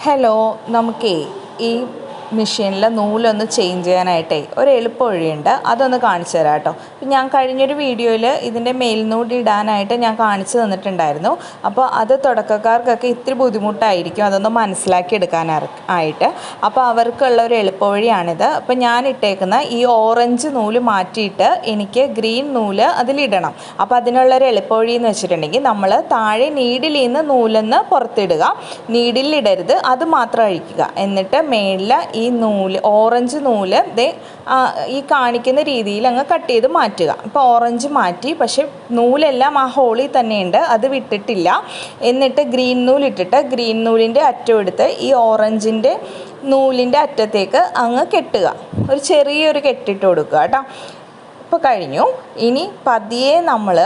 Hello, നമുക്കേ ഈ മെഷീനിൽ നൂലൊന്ന് ചേഞ്ച് ചെയ്യാനായിട്ടേ ഒരു എളുപ്പ വഴിയുണ്ട്. അതൊന്ന് കാണിച്ചു തരാം കേട്ടോ. ഞാൻ കഴിഞ്ഞൊരു വീഡിയോയിൽ ഇതിൻ്റെ മേൽനൂൽ ഇടാനായിട്ട് ഞാൻ കാണിച്ചു തന്നിട്ടുണ്ടായിരുന്നു. അപ്പോൾ അത് തുടക്കക്കാർക്കൊക്കെ ഇത്തിരി ബുദ്ധിമുട്ടായിരിക്കും അതൊന്ന് മനസ്സിലാക്കി എടുക്കാനായിട്ട്. അപ്പോൾ അവർക്കുള്ള ഒരു എളുപ്പ വഴിയാണിത്. അപ്പോൾ ഞാൻ ഇട്ടേക്കുന്ന ഈ ഓറഞ്ച് നൂല് മാറ്റിയിട്ട് എനിക്ക് ഗ്രീൻ നൂല് അതിലിടണം. അപ്പോൾ അതിനുള്ളൊരു എളുപ്പ വഴി എന്ന് വെച്ചിട്ടുണ്ടെങ്കിൽ നമ്മൾ താഴെ നീഡിലിൽ നിന്ന് നൂലൊന്ന് പുറത്തിടുക. നീഡിലിടരുത്, അത് മാത്രം അഴിക്കുക. എന്നിട്ട് മേളിൽ ഈ നൂല് ഓറഞ്ച് നൂല് ഈ കാണിക്കുന്ന രീതിയിൽ അങ്ങ് കട്ട് ചെയ്ത് മാറ്റുക. ഇപ്പോൾ ഓറഞ്ച് മാറ്റി, പക്ഷേ നൂലെല്ലാം ആ ഹോളിൽ തന്നെയുണ്ട്, അത് വിട്ടിട്ടില്ല. എന്നിട്ട് ഗ്രീൻ നൂലിട്ടിട്ട് ഗ്രീൻ നൂലിൻ്റെ അറ്റം എടുത്ത് ഈ ഓറഞ്ചിൻ്റെ നൂലിൻ്റെ അറ്റത്തേക്ക് അങ്ങ് കെട്ടുക. ഒരു ചെറിയൊരു കെട്ടിട്ട് കൊടുക്കുക കേട്ടോ. ഇപ്പോൾ കഴിഞ്ഞു. ഇനി പതിയെ നമ്മൾ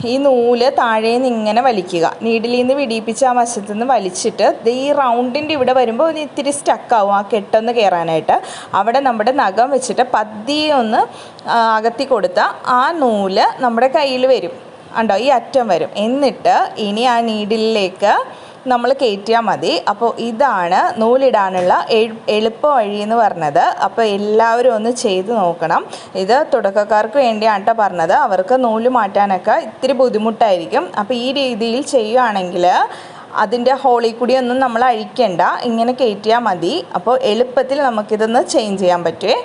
ഈ നൂല് താഴേന്ന് ഇങ്ങനെ വലിക്കുക. നീഡിലിൽ നിന്ന് വിടിയിപ്പിച്ച് ആ വശത്തു നിന്ന് വലിച്ചിട്ട് ഈ റൗണ്ടിൻ്റെ ഇവിടെ വരുമ്പോൾ ഒരു ഇത്തിരി സ്റ്റക്കാവും ആ കെട്ടൊന്ന് കയറാനായിട്ട്. അവിടെ നമ്മുടെ നഖം വെച്ചിട്ട് പതിയെ ഒന്ന് അകത്തി കൊടുത്താൽ ആ നൂല് നമ്മുടെ കയ്യിൽ വരും. ഉണ്ടോ, ഈ അറ്റം വരും. എന്നിട്ട് ഇനി ആ നീഡിലേക്ക് നമ്മൾ കയറ്റിയാൽ മതി. അപ്പോൾ ഇതാണ് നൂലിടാനുള്ള എളുപ്പ വഴി എന്ന് പറഞ്ഞത്. അപ്പോൾ എല്ലാവരും ഒന്ന് ചെയ്ത് നോക്കണം. ഇത് തുടക്കക്കാർക്ക് വേണ്ടിയാണ് കേട്ടോ പറഞ്ഞത്. അവർക്ക് നൂല് മാറ്റാനൊക്കെ ഇത്തിരി ബുദ്ധിമുട്ടായിരിക്കും. അപ്പോൾ ഈ രീതിയിൽ ചെയ്യുകയാണെങ്കിൽ അതിൻ്റെ ഹോളിൽ കൂടി ഒന്നും നമ്മൾ അഴിക്കണ്ട, ഇങ്ങനെ കയറ്റിയാൽ മതി. അപ്പോൾ എളുപ്പത്തിൽ നമുക്കിതൊന്ന് ചേഞ്ച് ചെയ്യാൻ പറ്റുമേ.